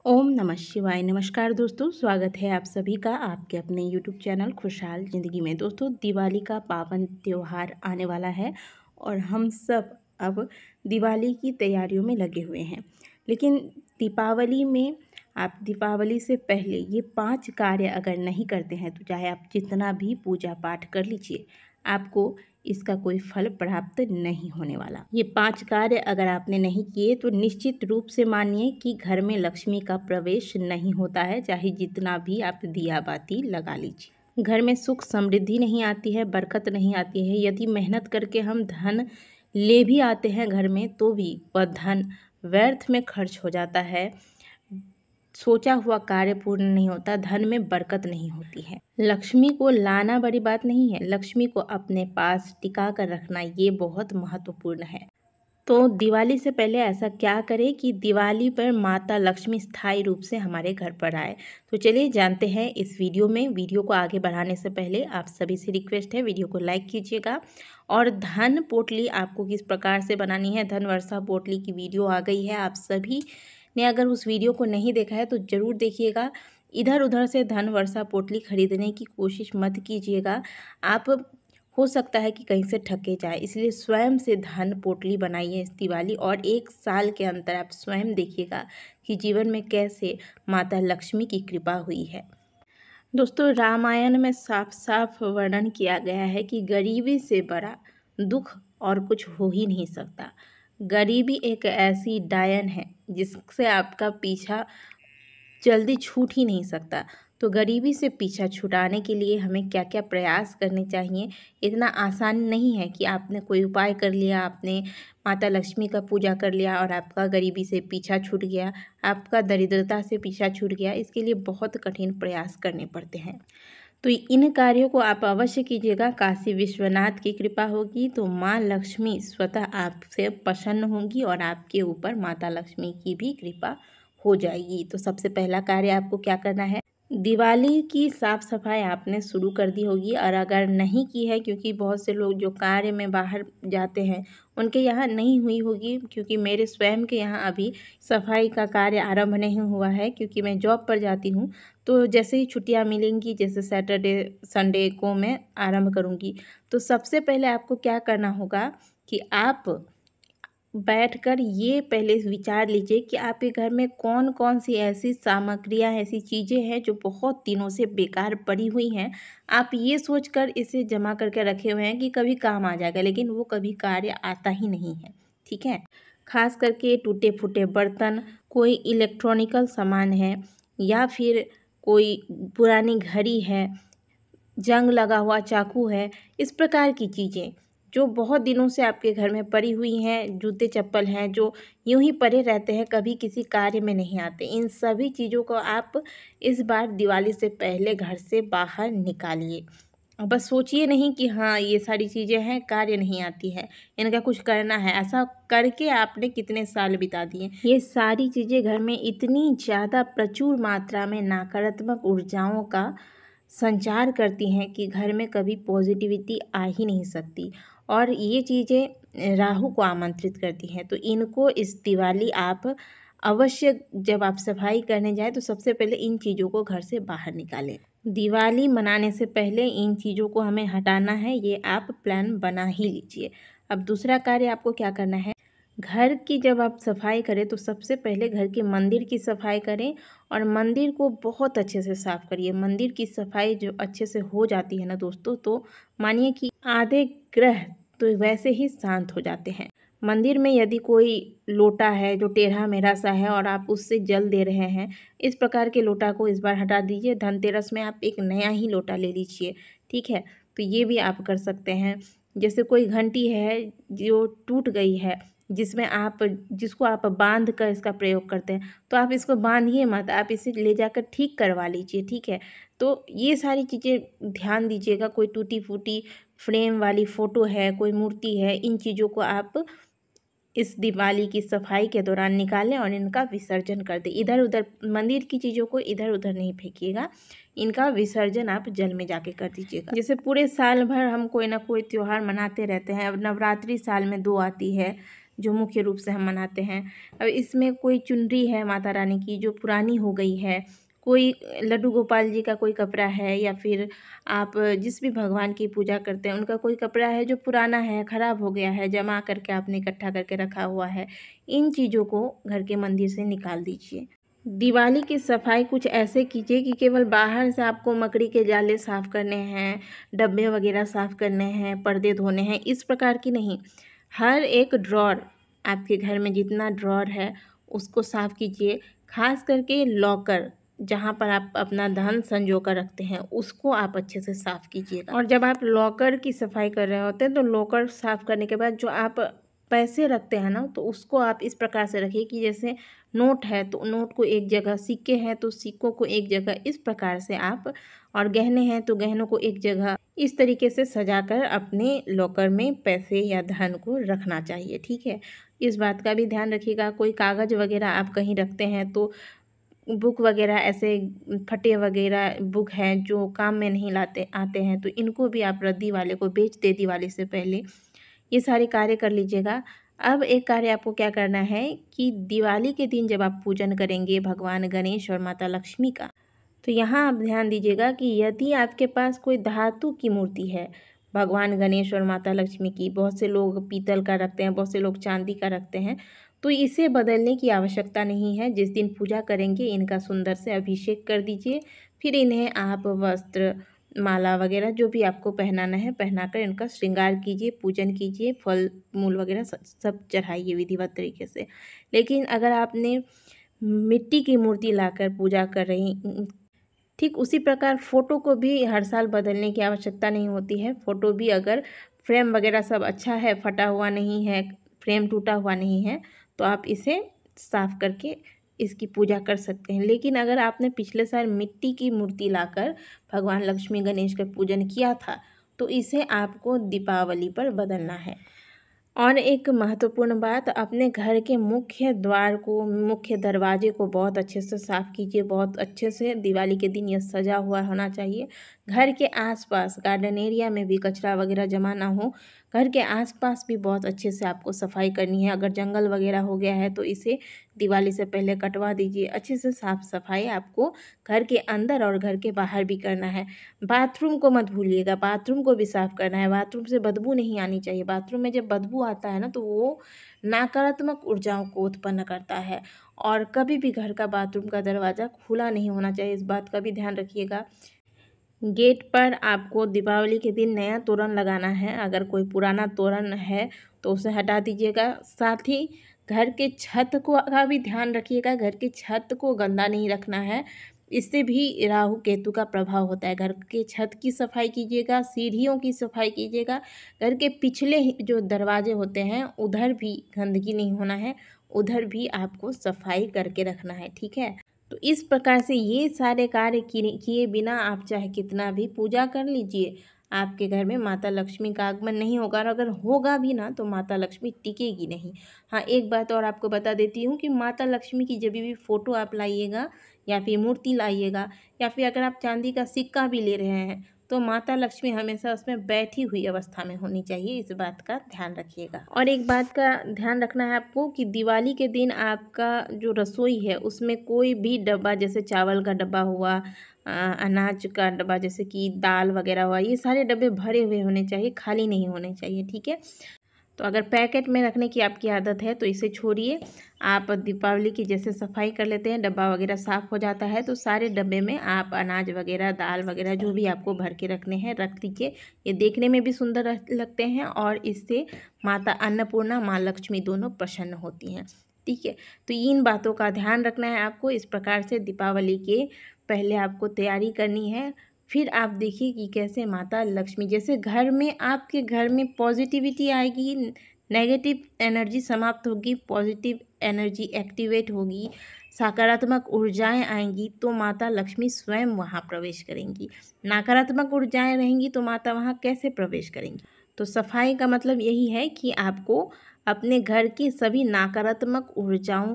ओम नमः शिवाय। नमस्कार दोस्तों, स्वागत है आप सभी का आपके अपने यूट्यूब चैनल खुशहाल ज़िंदगी में। दोस्तों, दिवाली का पावन त्यौहार आने वाला है और हम सब अब दिवाली की तैयारियों में लगे हुए हैं। लेकिन दीपावली में आप दीपावली से पहले ये 5 कार्य अगर नहीं करते हैं तो चाहे आप जितना भी पूजा पाठ कर लीजिए, आपको इसका कोई फल प्राप्त नहीं होने वाला। ये 5 कार्य अगर आपने नहीं किए तो निश्चित रूप से मानिए कि घर में लक्ष्मी का प्रवेश नहीं होता है, चाहे जितना भी आप दिया बाती लगा लीजिए। घर में सुख समृद्धि नहीं आती है, बरकत नहीं आती है। यदि मेहनत करके हम धन ले भी आते हैं घर में तो भी वह धन व्यर्थ में खर्च हो जाता है। सोचा हुआ कार्य पूर्ण नहीं होता, धन में बरकत नहीं होती है। लक्ष्मी को लाना बड़ी बात नहीं है, लक्ष्मी को अपने पास टिका कर रखना ये बहुत महत्वपूर्ण है। तो दिवाली से पहले ऐसा क्या करें कि दिवाली पर माता लक्ष्मी स्थायी रूप से हमारे घर पर आए। तो चलिए जानते हैं इस वीडियो में। वीडियो को आगे बढ़ाने से पहले आप सभी से रिक्वेस्ट है, वीडियो को लाइक कीजिएगा। और धन पोटली आपको किस प्रकार से बनानी है, धन वर्षा पोटली की वीडियो आ गई है। आप सभी ने अगर उस वीडियो को नहीं देखा है तो ज़रूर देखिएगा। इधर उधर से धन वर्षा पोटली खरीदने की कोशिश मत कीजिएगा। आप हो सकता है कि कहीं से ठगे जाए, इसलिए स्वयं से धन पोटली बनाइए इस दिवाली। और 1 साल के अंतर आप स्वयं देखिएगा कि जीवन में कैसे माता लक्ष्मी की कृपा हुई है। दोस्तों, रामायण में साफ साफ वर्णन किया गया है कि गरीबी से बड़ा दुख और कुछ हो ही नहीं सकता। गरीबी एक ऐसी डायन है जिससे आपका पीछा जल्दी छूट ही नहीं सकता। तो गरीबी से पीछा छुड़ाने के लिए हमें क्या क्या प्रयास करने चाहिए। इतना आसान नहीं है कि आपने कोई उपाय कर लिया, आपने माता लक्ष्मी का पूजा कर लिया और आपका गरीबी से पीछा छूट गया, आपका दरिद्रता से पीछा छूट गया। इसके लिए बहुत कठिन प्रयास करने पड़ते हैं। तो इन कार्यों को आप अवश्य कीजिएगा। काशी विश्वनाथ की कृपा होगी तो माँ लक्ष्मी स्वतः आपसे प्रसन्न होंगी और आपके ऊपर माता लक्ष्मी की भी कृपा हो जाएगी। तो सबसे पहला कार्य आपको क्या करना है, दिवाली की साफ सफाई आपने शुरू कर दी होगी। और अगर नहीं की है, क्योंकि बहुत से लोग जो कार्य में बाहर जाते हैं उनके यहाँ नहीं हुई होगी, क्योंकि मेरे स्वयं के यहाँ अभी सफाई का कार्य आरंभ नहीं हुआ है, क्योंकि मैं जॉब पर जाती हूँ। तो जैसे ही छुट्टियाँ मिलेंगी, जैसे सैटरडे संडे को मैं आरंभ करूँगी। तो सबसे पहले आपको क्या करना होगा कि आप बैठकर ये पहले विचार लीजिए कि आपके घर में कौन कौन सी ऐसी सामग्रियाँ, ऐसी चीज़ें हैं जो बहुत दिनों से बेकार पड़ी हुई हैं। आप ये सोचकर इसे जमा करके रखे हुए हैं कि कभी काम आ जाएगा, लेकिन वो कभी कार्य आता ही नहीं है। ठीक है, खास करके टूटे फूटे बर्तन, कोई इलेक्ट्रॉनिकल सामान है, या फिर कोई पुरानी घड़ी है, जंग लगा हुआ चाकू है, इस प्रकार की चीज़ें जो बहुत दिनों से आपके घर में पड़ी हुई हैं, जूते चप्पल हैं जो यूं ही पड़े रहते हैं, कभी किसी कार्य में नहीं आते। इन सभी चीज़ों को आप इस बार दिवाली से पहले घर से बाहर निकालिए। बस सोचिए नहीं कि हाँ ये सारी चीज़ें हैं, कार्य नहीं आती है, इनका कुछ करना है। ऐसा करके आपने कितने साल बिता दिए। ये सारी चीज़ें घर में इतनी ज़्यादा प्रचुर मात्रा में नकारात्मक ऊर्जाओं का संचार करती हैं कि घर में कभी पॉजिटिविटी आ ही नहीं सकती। और ये चीज़ें राहु को आमंत्रित करती हैं। तो इनको इस दिवाली आप अवश्य, जब आप सफाई करने जाएं तो सबसे पहले इन चीज़ों को घर से बाहर निकालें। दिवाली मनाने से पहले इन चीज़ों को हमें हटाना है, ये आप प्लान बना ही लीजिए। अब दूसरा कार्य आपको क्या करना है, घर की जब आप सफाई करें तो सबसे पहले घर के मंदिर की सफाई करें और मंदिर को बहुत अच्छे से साफ़ करिए। मंदिर की सफाई जो अच्छे से हो जाती है ना दोस्तों, तो मानिए कि आधे ग्रह तो वैसे ही शांत हो जाते हैं। मंदिर में यदि कोई लोटा है जो टेढ़ा मेढ़ा सा है और आप उससे जल दे रहे हैं, इस प्रकार के लोटा को इस बार हटा दीजिए। धनतेरस में आप एक नया ही लोटा ले लीजिए। ठीक है, तो ये भी आप कर सकते हैं। जैसे कोई घंटी है जो टूट गई है, जिसको आप बांध कर इसका प्रयोग करते हैं, तो आप इसको बांधिए मत, आप इसे ले जाकर ठीक करवा लीजिए। ठीक है, तो ये सारी चीज़ें ध्यान दीजिएगा। कोई टूटी फूटी फ्रेम वाली फ़ोटो है, कोई मूर्ति है, इन चीज़ों को आप इस दिवाली की सफाई के दौरान निकालें और इनका विसर्जन कर दें। इधर उधर मंदिर की चीज़ों को इधर उधर नहीं फेंकिएगा, इनका विसर्जन आप जल में जाके कर दीजिएगा। जैसे पूरे साल भर हम कोई ना कोई त्यौहार मनाते रहते हैं। अब नवरात्रि साल में 2 आती है, जो मुख्य रूप से हम मनाते हैं। अब इसमें कोई चुनरी है माता रानी की जो पुरानी हो गई है, कोई लड्डू गोपाल जी का कोई कपड़ा है, या फिर आप जिस भी भगवान की पूजा करते हैं उनका कोई कपड़ा है जो पुराना है, ख़राब हो गया है, जमा करके आपने इकट्ठा करके रखा हुआ है, इन चीज़ों को घर के मंदिर से निकाल दीजिए। दिवाली की सफाई कुछ ऐसे कीजिए कि केवल बाहर से आपको मकड़ी के जाले साफ़ करने हैं, डब्बे वगैरह साफ़ करने हैं, पर्दे धोने हैं, इस प्रकार की नहीं। हर एक ड्रॉर, आपके घर में जितना ड्रॉर है उसको साफ़ कीजिए। खास करके लॉकर, जहाँ पर आप अपना धन संजो कर रखते हैं, उसको आप अच्छे से साफ़ कीजिएगा। और जब आप लॉकर की सफाई कर रहे होते हैं तो लॉकर साफ़ करने के बाद जो आप पैसे रखते हैं ना, तो उसको आप इस प्रकार से रखिए कि जैसे नोट है तो नोट को एक जगह, सिक्के हैं तो सिक्कों को एक जगह, इस प्रकार से आप, और गहने हैं तो गहनों को एक जगह, इस तरीके से सजाकर अपने लॉकर में पैसे या धन को रखना चाहिए। ठीक है, इस बात का भी ध्यान रखिएगा। कोई कागज़ वगैरह आप कहीं रखते हैं तो बुक वगैरह, ऐसे फटे वगैरह बुक हैं जो काम में नहीं लाते आते हैं, तो इनको भी आप रद्दी वाले को बेच दें दिवाली से पहले। ये सारे कार्य कर लीजिएगा। अब एक कार्य आपको क्या करना है कि दिवाली के दिन जब आप पूजन करेंगे भगवान गणेश और माता लक्ष्मी का, तो यहाँ आप ध्यान दीजिएगा कि यदि आपके पास कोई धातु की मूर्ति है भगवान गणेश और माता लक्ष्मी की, बहुत से लोग पीतल का रखते हैं, बहुत से लोग चांदी का रखते हैं, तो इसे बदलने की आवश्यकता नहीं है। जिस दिन पूजा करेंगे इनका सुंदर से अभिषेक कर दीजिए, फिर इन्हें आप वस्त्र, माला वगैरह जो भी आपको पहनाना है पहनाकर इनका श्रृंगार कीजिए, पूजन कीजिए, फल मूल वगैरह सब चढ़ाइए विधिवत तरीके से। लेकिन अगर आपने मिट्टी की मूर्ति लाकर पूजा कर रही, ठीक उसी प्रकार फ़ोटो को भी हर साल बदलने की आवश्यकता नहीं होती है। फ़ोटो भी अगर फ्रेम वगैरह सब अच्छा है, फटा हुआ नहीं है, फ्रेम टूटा हुआ नहीं है, तो आप इसे साफ़ करके इसकी पूजा कर सकते हैं। लेकिन अगर आपने पिछले साल मिट्टी की मूर्ति लाकर भगवान लक्ष्मी गणेश का पूजन किया था, तो इसे आपको दीपावली पर बदलना है। और एक महत्वपूर्ण बात, अपने घर के मुख्य द्वार को, मुख्य दरवाजे को बहुत अच्छे से साफ़ कीजिए। बहुत अच्छे से दिवाली के दिन यह सजा हुआ होना चाहिए। घर के आसपास गार्डन एरिया में भी कचरा वगैरह जमा ना हो। घर के आसपास भी बहुत अच्छे से आपको सफाई करनी है। अगर जंगल वगैरह हो गया है तो इसे दिवाली से पहले कटवा दीजिए। अच्छे से साफ़ सफाई आपको घर के अंदर और घर के बाहर भी करना है। बाथरूम को मत भूलिएगा, बाथरूम को भी साफ़ करना है। बाथरूम से बदबू नहीं आनी चाहिए। बाथरूम में जब बदबू आता है ना, तो वो नकारात्मक ऊर्जाओं को उत्पन्न करता है। और कभी भी घर का बाथरूम का दरवाज़ा खुला नहीं होना चाहिए, इस बात का भी ध्यान रखिएगा। गेट पर आपको दीपावली के दिन नया तोरण लगाना है। अगर कोई पुराना तोरण है तो उसे हटा दीजिएगा। साथ ही घर के छत को का भी ध्यान रखिएगा। घर की छत को गंदा नहीं रखना है, इससे भी राहु केतु का प्रभाव होता है। घर के छत की सफाई कीजिएगा, सीढ़ियों की सफाई कीजिएगा। घर के पिछले जो दरवाजे होते हैं उधर भी गंदगी नहीं होना है, उधर भी आपको सफाई करके रखना है। ठीक है, तो इस प्रकार से ये सारे कार्य किए बिना आप चाहे कितना भी पूजा कर लीजिए, आपके घर में माता लक्ष्मी का आगमन नहीं होगा। और अगर होगा भी ना तो माता लक्ष्मी टिकेगी नहीं। हाँ, एक बात और आपको बता देती हूँ कि माता लक्ष्मी की जब भी फ़ोटो आप लाइएगा या फिर मूर्ति लाइएगा, या फिर अगर आप चांदी का सिक्का भी ले रहे हैं, तो माता लक्ष्मी हमेशा उसमें बैठी हुई अवस्था में होनी चाहिए। इस बात का ध्यान रखिएगा। और एक बात का ध्यान रखना है आपको कि दिवाली के दिन आपका जो रसोई है उसमें कोई भी डब्बा, जैसे चावल का डब्बा हुआ, अनाज का डब्बा जैसे कि दाल वगैरह हुआ, ये सारे डब्बे भरे हुए होने चाहिए, खाली नहीं होने चाहिए। ठीक है, तो अगर पैकेट में रखने की आपकी आदत है तो इसे छोड़िए। आप दीपावली की जैसे सफाई कर लेते हैं, डब्बा वगैरह साफ़ हो जाता है, तो सारे डब्बे में आप अनाज वगैरह, दाल वगैरह जो भी आपको भर के रखने हैं रख दीजिए। ये देखने में भी सुंदर लगते हैं और इससे माता अन्नपूर्णा, माँ लक्ष्मी दोनों प्रसन्न होती हैं। ठीक है, तो इन बातों का ध्यान रखना है आपको। इस प्रकार से दीपावली के पहले आपको तैयारी करनी है। फिर आप देखिए कि कैसे माता लक्ष्मी, जैसे घर में, आपके घर में पॉजिटिविटी आएगी, नेगेटिव एनर्जी समाप्त होगी, पॉजिटिव एनर्जी एक्टिवेट होगी, सकारात्मक ऊर्जाएं आएंगी, तो माता लक्ष्मी स्वयं वहाँ प्रवेश करेंगी। नकारात्मक ऊर्जाएं रहेंगी तो माता वहाँ कैसे प्रवेश करेंगी। तो सफाई का मतलब यही है कि आपको अपने घर की सभी नकारात्मक ऊर्जाओं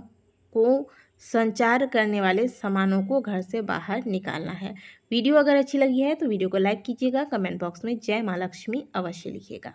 को संचार करने वाले सामानों को घर से बाहर निकालना है। वीडियो अगर अच्छी लगी है तो वीडियो को लाइक कीजिएगा, कमेंट बॉक्स में जय माँ लक्ष्मी अवश्य लिखिएगा।